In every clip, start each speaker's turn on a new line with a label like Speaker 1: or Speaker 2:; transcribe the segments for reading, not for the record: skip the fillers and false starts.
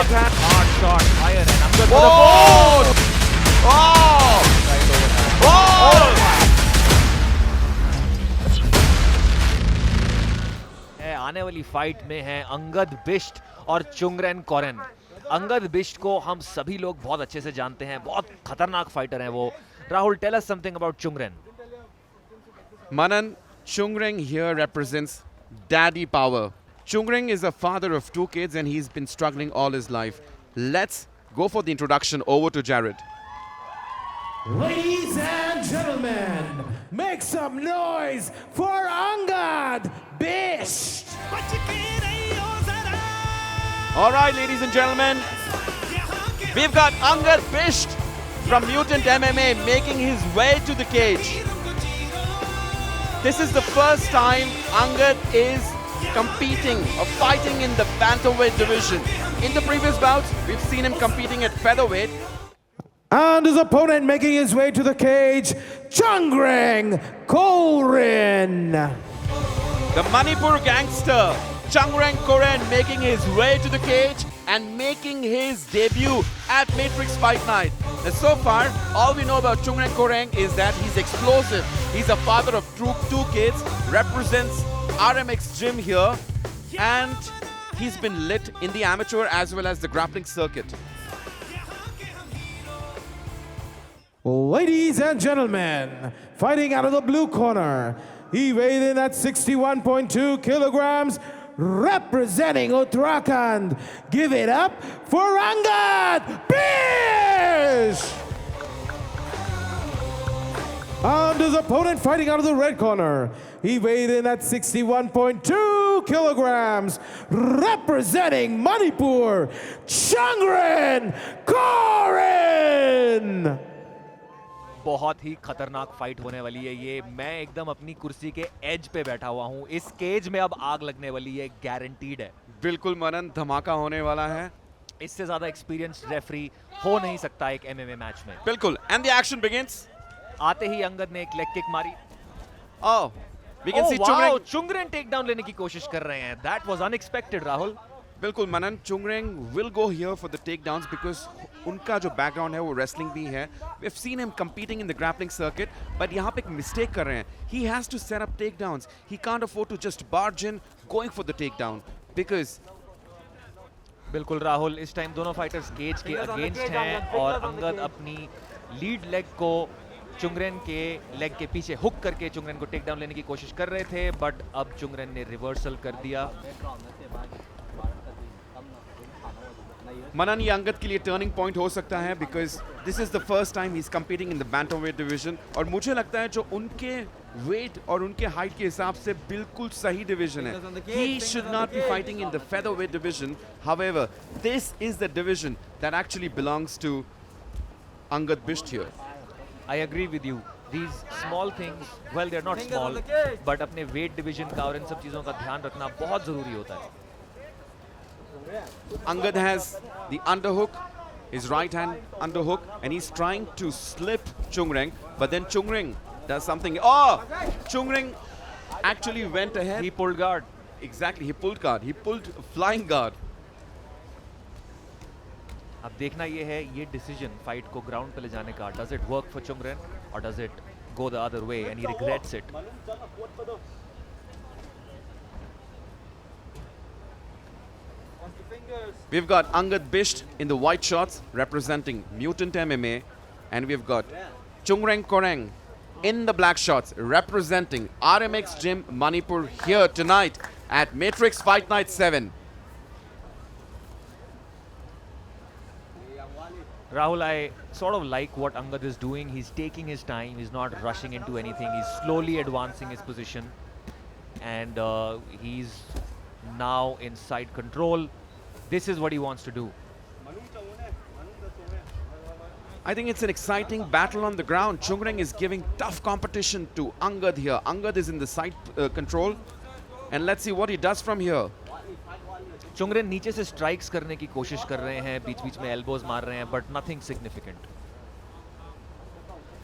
Speaker 1: left hand.
Speaker 2: Hard shot, fire, and Angad for the
Speaker 1: Oh! Oh!
Speaker 2: right overhand.
Speaker 1: Oh!
Speaker 2: है आने वाली fight में है अंगद बिष्ट और चुंगरेन कोरेन। अंगद बिष्ट को हम सभी लोग बहुत अच्छे से जानते हैं, बहुत खतरनाक फाइटर हैं वो। Rahul, tell us something about Chungreng.
Speaker 1: Manan, Chungreng here represents daddy power. Chungreng is a father of 2 kids and he's been struggling all his life. Let's go for the introduction. Over to Jared.
Speaker 3: Ladies and gentlemen, make some noise for Angad Bisht.
Speaker 1: All right, ladies and gentlemen, we've got Angad Bisht from Mutant MMA making his way to the cage. This is the first time Angad is competing or fighting in the bantamweight division. In the previous bouts, we've seen him competing at featherweight.
Speaker 3: And his opponent making his way to the cage, Chungreng Korin.
Speaker 1: The Manipur gangster, Chungreng Koren, making his way to the cage and making his debut at Matrix Fight Night. Now, so far, all we know about Chungreng Koren is that he's explosive. He's a father of 2 kids, represents RMX Gym here, and he's been lit in the amateur as well as the grappling circuit.
Speaker 3: Ladies and gentlemen, fighting out of the blue corner, he weighed in at 61.2 kilograms, representing Uttarakhand. Give it up for Angad Bish! And his opponent fighting out of the red corner, he weighed in at 61.2 kilograms, representing Manipur, Chungren Koren!
Speaker 2: बहुत ही खतरनाक fight होने वाली है ये। मैं एकदम अपनी कुर्सी के एज पे बैठा हुआ हूँ। इस केज में अब आग लगने वाली है, गारंटीड है।
Speaker 1: बिल्कुल मनन, धमाका होने वाला है।
Speaker 2: इससे ज्यादा एक्सपीरियंस्ड रेफरी हो नहीं सकता एक एमएमए मैच में।
Speaker 1: बिल्कुल, and the action begins.
Speaker 2: आते ही अंगद ने एक लेग किक मारी।
Speaker 1: Oh, we can see
Speaker 2: wow,
Speaker 1: Chungreng.
Speaker 2: Chungreng take down लेने की कोशिश कर रहे हैं। That was unexpected, Rahul.
Speaker 1: बिल्कुल मनन, Chungreng will go here for the takedowns because उनका जो background है वो wrestling भी है. We've seen him competing in the grappling circuit, but यहाँ पे एक mistake कर रहे हैं. He has to set up takedowns. He can't afford to just barge in going for the takedown because
Speaker 2: बिल्कुल राहुल, इस टाइम दोनों फाइटर्स केज के अगेंस्ट हैं और अंगद अपनी लीड लेग को चुंगरेन के लेग के पीछे हुक करके चुंगरेन को टेक डाउन लेने की कोशिश कर रहे थे, बट अब चुंगरेन ने रिवर्सल कर दिया।
Speaker 1: मनन, ये अंगद के लिए टर्निंग पॉइंट हो सकता है because this is the first time he's competing in the bantamweight division और मुझे लगता है जो उनके weight और उनके height के हिसाब से बिल्कुल सही division है. He should not be fighting in the featherweight division. However, this is the division that actually belongs to Angad Bisht here.
Speaker 2: I agree with you. These small things, well, they're not small, but अपने weight division का और इन सब चीजों का ध्यान रखना बहुत जरूरी होता है।
Speaker 1: Angad has the underhook, his right hand underhook, and he's trying to slip Chungreng, but then Chungreng does something. Oh! Chungreng actually went ahead.
Speaker 2: He pulled guard.
Speaker 1: Exactly, he pulled guard. He pulled flying guard.
Speaker 2: अब देखना ये है, ये decision fight को ground पे ले जाने का, does it work for Chungren or does it go the other way and he regrets it?
Speaker 1: We've got Angad Bisht in the white shorts representing Mutant MMA, and we've got Chungreng Koreng in the black shorts representing RMX Gym Manipur here tonight at Matrix Fight Night 7.
Speaker 2: Rahul, I sort of like what Angad is doing. He's taking his time. He's not rushing into anything. He's slowly advancing his position. And he's now in side control. This is what he wants to do.
Speaker 1: I think it's an exciting battle on the ground. Chungreng is giving tough competition to Angad here. Angad is in the side control. And let's see what he does from here.
Speaker 2: चुंगरेन नीचे से strikes करने की कोशिश कर रहे हैं, बीच-बीच में एल्बोज मार रहे हैं, but nothing significant.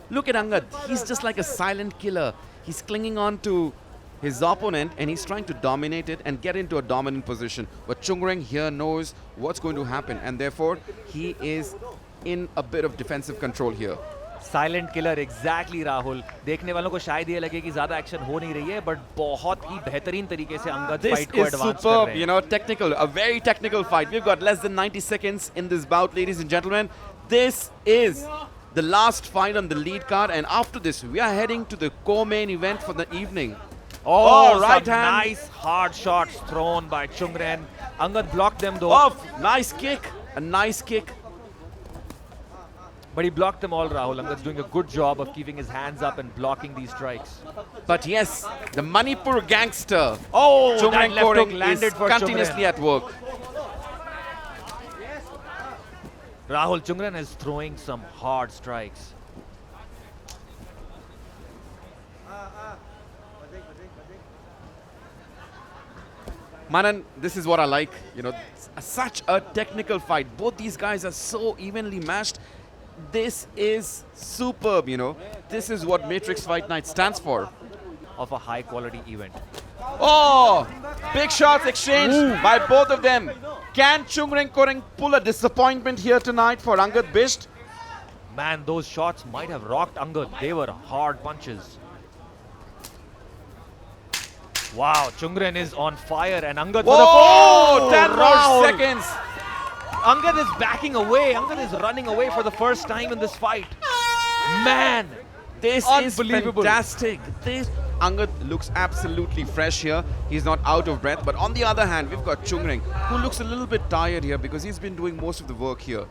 Speaker 1: Look at Angad. He's just like a silent killer. He's clinging on to his opponent and he's trying to dominate it and get into a dominant position. But Chung-Reng here knows what's going to happen and therefore he is in a bit of defensive control here.
Speaker 2: Silent killer exactly Rahul. देखने वालों को शायद ये लगे कि ज्यादा action हो नहीं रही है, बट बहुत ही बेहतरीन तरीके से अंगद
Speaker 1: This
Speaker 2: फाइट को
Speaker 1: is
Speaker 2: एडवांस कर
Speaker 1: superb,
Speaker 2: रहे
Speaker 1: you
Speaker 2: हैं.
Speaker 1: know, technical, a very technical fight. We've got less than 90 seconds in this bout, ladies and gentlemen. This is the last fight on the lead card, and after this, we are heading to the co-main event for the evening.
Speaker 2: Oh,
Speaker 1: right
Speaker 2: some
Speaker 1: hand.
Speaker 2: nice hard shots thrown by Chung-Ren. Angad blocked them though.
Speaker 1: Oh, nice kick, a nice kick.
Speaker 2: But he blocked them all, Rahul. Angad's doing a good job of keeping his hands up and blocking these strikes.
Speaker 1: But yes, the Manipur gangster,
Speaker 2: Oh,
Speaker 1: Chung-Ren
Speaker 2: that left hook
Speaker 1: Koreng,
Speaker 2: landed
Speaker 1: is
Speaker 2: for
Speaker 1: continuously
Speaker 2: Chung-Ren.
Speaker 1: at work.
Speaker 2: Rahul, Chung-Ren is throwing some hard strikes.
Speaker 1: Manan, this is what I like. You know, such a technical fight. Both these guys are so evenly matched. This is superb, you know. This is what Matrix Fight Night stands for.
Speaker 2: Of a high quality event.
Speaker 1: Oh, big shots exchanged by both of them. Can Chung-Ren Koreng pull a disappointment here tonight for Angad Bisht?
Speaker 2: Man, those shots might have rocked Angad. They were hard punches. Wow, Chung-Ren is on fire and Angad for the
Speaker 1: Whoa, 10 more
Speaker 2: Rahul.
Speaker 1: seconds.
Speaker 2: Angad is backing away. Angad is running away for the first time in this fight. Man,
Speaker 1: This is
Speaker 2: unbelievable.
Speaker 1: fantastic. This Angad looks absolutely fresh here. He's not out of breath. But on the other hand, we've got Chung-Ren, who looks a little bit tired here because he's been doing most of the work here.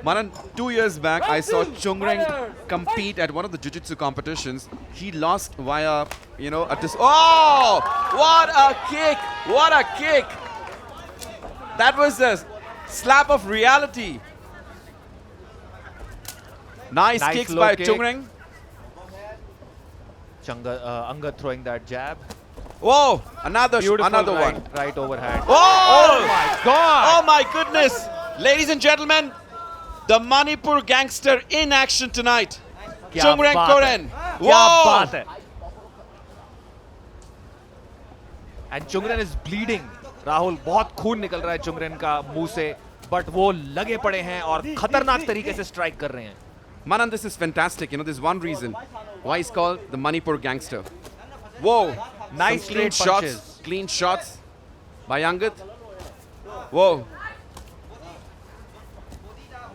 Speaker 1: Manan, 2 years back, I saw Chung-Ren compete at one of the jiu-jitsu competitions. He lost via, you know, oh! What a kick! What a kick! That was a slap of reality. Nice kicks
Speaker 2: low
Speaker 1: by
Speaker 2: kick.
Speaker 1: Chung-Ren.
Speaker 2: Angad throwing that jab.
Speaker 1: Whoa! Another
Speaker 2: Beautiful
Speaker 1: one.
Speaker 2: right overhand.
Speaker 1: Oh!
Speaker 2: My God!
Speaker 1: Oh my goodness! Ladies and gentlemen, the Manipur gangster in action tonight.
Speaker 2: क्या
Speaker 1: Chung-Ren
Speaker 2: बात
Speaker 1: Koreng.
Speaker 2: है, क्या
Speaker 1: Whoa!
Speaker 2: बात है. And Chung-Ren is bleeding. Rahul, बहुत खून निकल रहा है Chung-Ren का मुंह से, but वो लगे पड़े हैं और खतरनाक तरीके से स्ट्राइक कर रहे हैं.
Speaker 1: Manan, this is fantastic. You know, there's one reason why he's called the Manipur gangster. Whoa!
Speaker 2: Nice
Speaker 1: Some clean
Speaker 2: straight punches.
Speaker 1: shots. Clean shots by Angad. Whoa!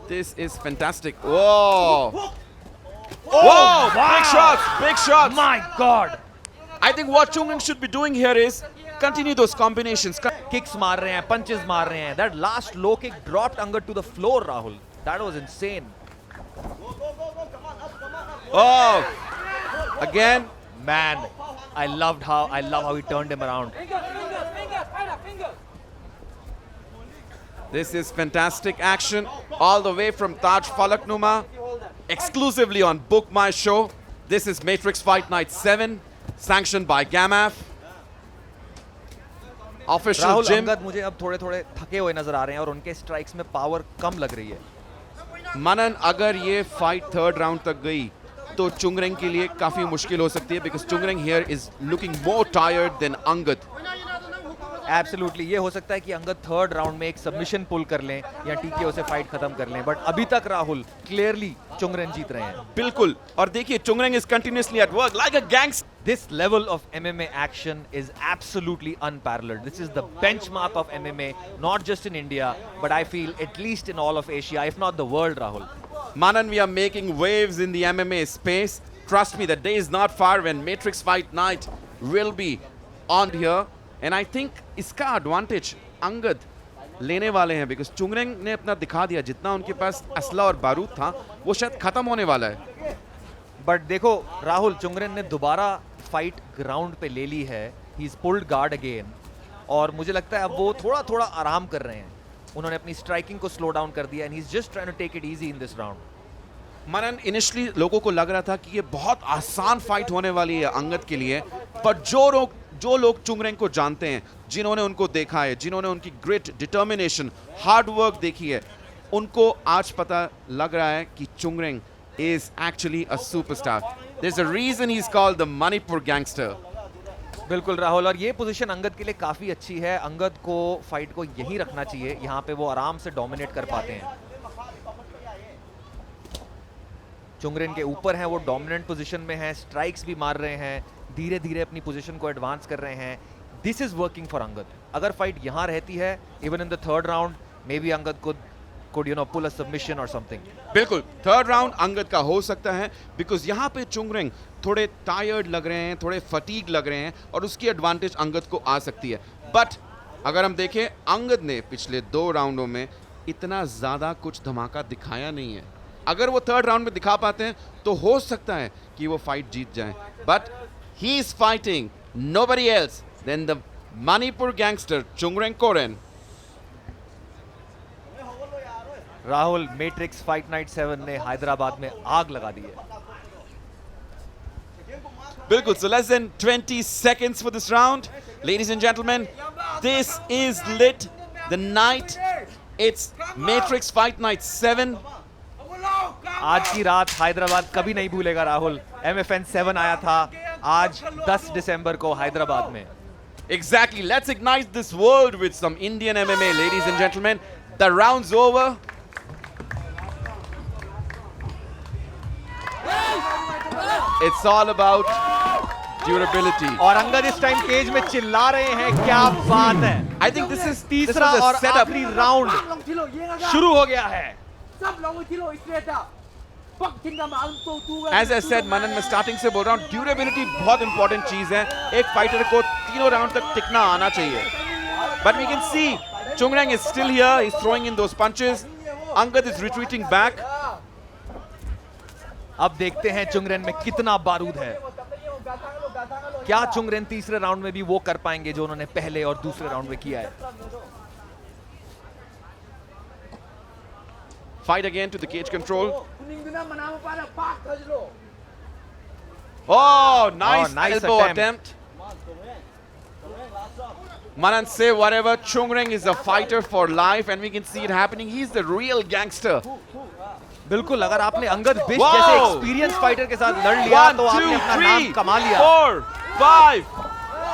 Speaker 1: This is fantastic. Whoa! Whoa! Big shots! Big shots!
Speaker 2: My God!
Speaker 1: I think what Chung-Ren should be doing here is continue those combinations.
Speaker 2: Kicks मार रहे हैं, punches मार रहे हैं. That last low kick dropped Angad to the floor, Rahul. That was insane.
Speaker 1: Oh! Again.
Speaker 2: Man, I love how he turned him around.
Speaker 1: This is fantastic action all the way from Taj Falaknuma, exclusively on Book My Show. This is Matrix Fight Night 7, sanctioned by GAMAF. Official
Speaker 2: Rahul,
Speaker 1: gym.
Speaker 2: Angad मुझे अब थोड़े थके हुए नजर आ रहे हैं और उनके स्ट्राइक्स में पावर कम लग रही है.
Speaker 1: मनन, अगर ये फाइट थर्ड राउंड तक गई तो Chung-Ren के लिए काफी मुश्किल हो सकती है because Chung-Ren here is looking more tired than Angad.
Speaker 2: Absolutely, ये हो सकता है कि अंगद थर्ड राउंड में एक सबमिशन पुल कर लें या टीकेओ से फाइट खत्म कर लें, बट अभी तक राहुल क्लियरली Chung-Ren जीत रहे हैं.
Speaker 1: बिल्कुल. और देखिए Chung-Ren is continuously at work like a gangster.
Speaker 2: This level of MMA action is absolutely unparalleled. This is the benchmark of MMA, not just in India, but I feel at least in all of Asia, if not the world, Rahul.
Speaker 1: Manan, we are making waves in the MMA space. Trust me, the day is not far when Matrix Fight Night will be on here. And I think इसका advantage Angad लेने वाले हैं because Chung-Ren ने अपना दिखा दिया. जितना उनके पास असला और बारूद था वो शायद खत्म होने वाला है.
Speaker 2: बट देखो राहुल, Chung-Ren ने दोबारा फाइट ग्राउंड पे ले ली है. He is pulled guard again और मुझे लगता है अब वो थोड़ा आराम कर रहे हैं. उन्होंने अपनी स्ट्राइकिंग को स्लो डाउन कर दिया and he is just trying to take it easy in this round.
Speaker 1: Manan, initially लोगों को लग रहा था कि ये बहुत आसान फाइट होने वाली है अंगद के लिए, पर जो लोग Chung-Ren को जानते हैं, जिन्होंने उनको देखा है, जिन्होंने उनकी ग्रिट, डिटर्मिनेशन, हार्ड वर्क देखी है, उनको आज पता लग रहा है कि Chung-Ren is actually a superstar. There's a reason he's called the Manipur gangster.
Speaker 2: बिल्कुल राहुल, और ये पोजीशन अंगद के लिए काफी अच्छी है। अंगद को फाइट को यहीं रखना चाहिए, यहाँ पे वो आराम से डोमिनेट कर पाते हैं। चुंगरेन के ऊपर हैं, वो डोमिनेंट पोजीशन में हैं, स्ट्राइक्स भी मार रहे हैं, धीरे धीरे अपनी पोजीशन को एडवांस कर रहे हैं। This is working for Angad. अगर फाइट यहाँ रहती है, even in the third round, may be Angad could pull a submission or something.
Speaker 1: बिल्कुल, थर्ड राउंड अंगद का हो सकता है, बिकॉज यहाँ पे चुंगरेंग थोड़े टायर्ड लग रहे हैं, थोड़े फटीग लग रहे हैं, और उसकी एडवांटेज अंगद को आ सकती है। बट अगर हम देखें, अंगद ने पिछले 2 राउंडों में इतना ज़्यादा कुछ धमाका दिखाया नहीं है। अगर वो थर्ड राउंड में दिखा पाते हैं तो हो सकता है कि वो फाइट जीत जाएं। But he is fighting nobody else than the Manipur gangster Chungreng Koren.
Speaker 2: Rahul, Matrix fight night 7 ने हैदराबाद में आग लगा दी है।
Speaker 1: बिल्कुल, so less than 20 seconds for this round. Ladies and gentlemen, this is lit. The night, it's Matrix Fight Night 7.
Speaker 2: आज की रात हैदराबाद कभी नहीं भूलेगा राहुल। MFN 7 आया था आज 10 दिसंबर को हैदराबाद में।
Speaker 1: Exactly. Let's ignite this world with some Indian MMA, ladies and gentlemen. The round's over. It's all about durability.
Speaker 2: और अंगद इस टाइम केज में चिल्ला रहे हैं, क्या बात है।
Speaker 1: I think this was
Speaker 2: तीसरा
Speaker 1: a
Speaker 2: और
Speaker 1: setup.
Speaker 2: आखिरी राउंड शुरू हो गया है।
Speaker 1: As I said, मनन, मैं स्टार्टिंग से बोल रहा हूँ, ड्यूरेबिलिटी बहुत इंपॉर्टेंट चीज है। एक फाइटर को तीनों राउंड तक टिकना आना चाहिए। But we can see Chungreng is still here. He's throwing in those punches. Angad is retreating back.
Speaker 2: अब देखते हैं चुंगरेन में कितना बारूद है। क्या चुंगरेन तीसरे राउंड में भी वो कर पाएंगे जो उन्होंने पहले और दूसरे राउंड में किया है।
Speaker 1: Fight again to the cage control. Oh, nice elbow attempt. Manan, say whatever. Chungreng is a fighter for life, and we can see it happening. He's the real gangster.
Speaker 2: बिल्कुल, अगर आपने अंगद बिश जैसे एक्सपीरियंस फाइटर के साथ लड़ लिया तो आपने अपना नाम कमा लिया।
Speaker 1: 4, 5.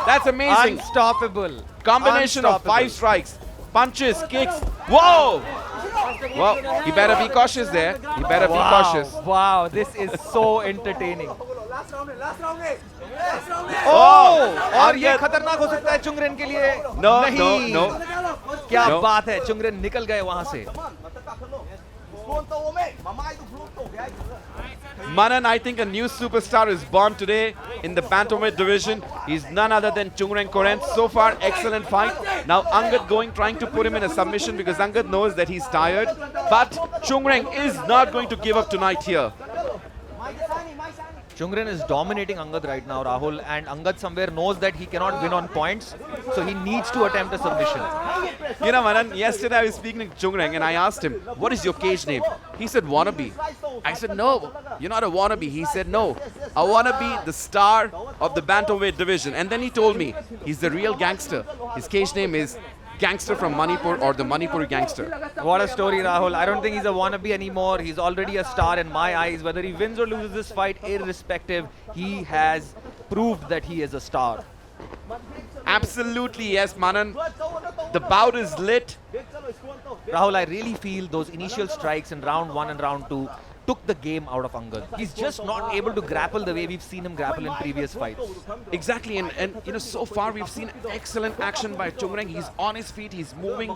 Speaker 1: That's amazing.
Speaker 2: Unstoppable.
Speaker 1: Combination of 5 strikes, punches, kicks. Whoa! Well, he better be cautious there. He better be cautious.
Speaker 2: Wow, this is so entertaining. और ये खतरनाक हो सकता है चुंगरेन के लिए।
Speaker 1: No,
Speaker 2: नहीं।
Speaker 1: no.
Speaker 2: क्या
Speaker 1: No.
Speaker 2: बात है, चुंगरेन निकल गए वहां से।
Speaker 1: Manan, I think a new superstar is born today in the bantamweight division. He's none other than Chungreng Koren. So far, excellent fight. Now Angad trying to put him in a submission because Angad knows that he's tired. But Chungreng is not going to give up tonight here.
Speaker 2: Chungren is dominating Angad right now, Rahul, and Angad somewhere knows that he cannot win on points, so he needs to attempt a submission.
Speaker 1: You know, Manan, yesterday I was speaking to Chungreng and I asked him, what is your cage name? He said, Wannabe. I said, no, you're not a wannabe. He said, no, I want to be the star of the bantamweight division. And then he told me, he's the real gangster. His cage name is Gangster from Manipur, or the Manipur Gangster.
Speaker 2: What a story, Rahul. I don't think he's a wannabe anymore. He's already a star in my eyes. Whether he wins or loses this fight, irrespective, he has proved that he is a star.
Speaker 1: Absolutely, yes, Manan. The bout is lit.
Speaker 2: Rahul, I really feel those initial strikes in round 1 and round 2 took the game out of Angad. He's just not able to grapple the way we've seen him grapple in previous fights.
Speaker 1: Exactly, and you know, so far we've seen excellent action by Chungreng. He's on his feet, he's moving,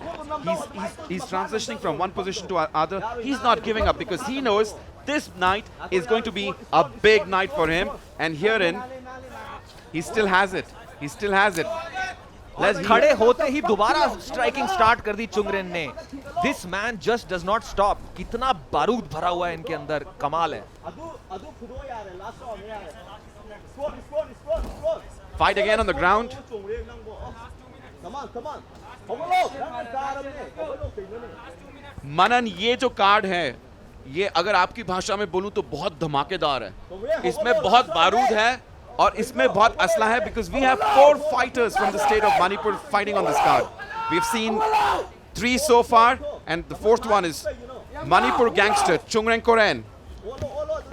Speaker 1: he's transitioning from one position to other. He's not giving up because he knows this night is going to be a big night for him. And herein, he still has it. He still has it.
Speaker 2: खड़े होते ही दोबारा striking start कर दी चुंगरेन ने. This man just does not stop. कितना बारूद भरा हुआ है इनके अंदर, कमाल है.
Speaker 1: Fight again on the ground. मनन, ये जो कार्ड है, ये अगर आपकी भाषा में बोलूं तो बहुत धमाकेदार है. इसमें बहुत बारूद है और इसमें बहुत असला है, because we have 4 fighters from the state of Manipur fighting on this card. We've seen 3 so far, and the 4th one is Manipur Gangster Chungreng Koren.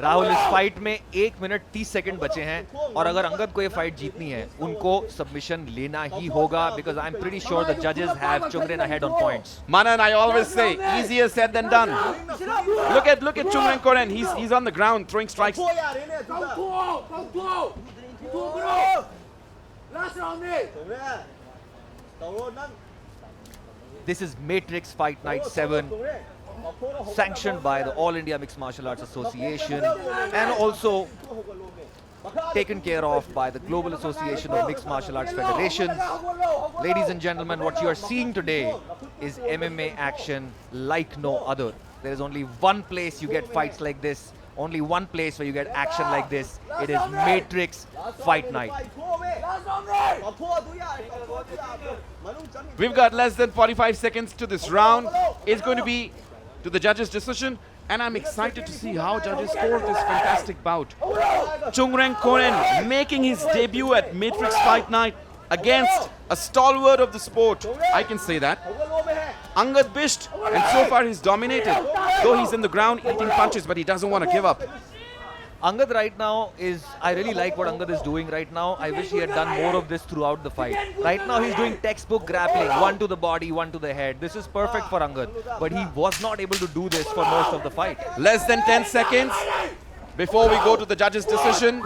Speaker 2: Rahul, इस फाइट में 1 मिनट 30 सेकंड बचे हैं और अगर अंगद को ये फाइट जीतनी है उनको सबमिशन लेना ही होगा, because I am pretty sure the जजेस have Chungren ahead on points.
Speaker 1: Manan, I always say, easier said than done. Look at Chungren Koren. He's on the ground throwing strikes.
Speaker 2: This is Matrix Fight Night 7, sanctioned by the All India Mixed Martial Arts Association and also taken care of by the Global Association of Mixed Martial Arts Federations. Ladies and gentlemen, what you are seeing today is MMA action like no other. There is only one place you get fights like this, only one place where you get action like this. It is Matrix Fight Night.
Speaker 1: We've got less than 45 seconds to this round. It's going to be to the judges' decision, and I'm excited to see how judges score this fantastic bout. Chungren Koren making his debut at Matrix Fight Night against a stalwart of the sport. I can say that. Angad Bisht, and so far he's dominated. Though he's in the ground eating punches, but he doesn't want to give up.
Speaker 2: Angad right now is, I really like what Angad is doing right now. I wish he had done more of this throughout the fight. Right now he's doing textbook grappling, one to the body, one to the head. This is perfect for Angad, but he was not able to do this for most of the fight.
Speaker 1: Less than 10 seconds before we go to the judge's decision.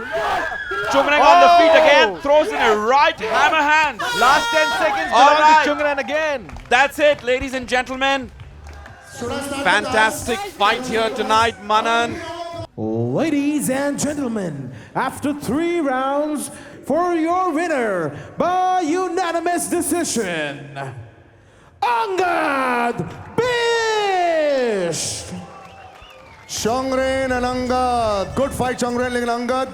Speaker 1: Chungren on the feet again, throws in a right hammer hand.
Speaker 2: Last 10 seconds
Speaker 1: All
Speaker 2: belong
Speaker 1: right.
Speaker 2: to Chungren again.
Speaker 1: That's it, ladies and gentlemen. Fantastic fight here tonight, Manan.
Speaker 3: Ladies and gentlemen, after 3 rounds, for your winner by unanimous decision, Angad Bisht!
Speaker 4: Chungren and Angad. Good fight, Chungren and Angad.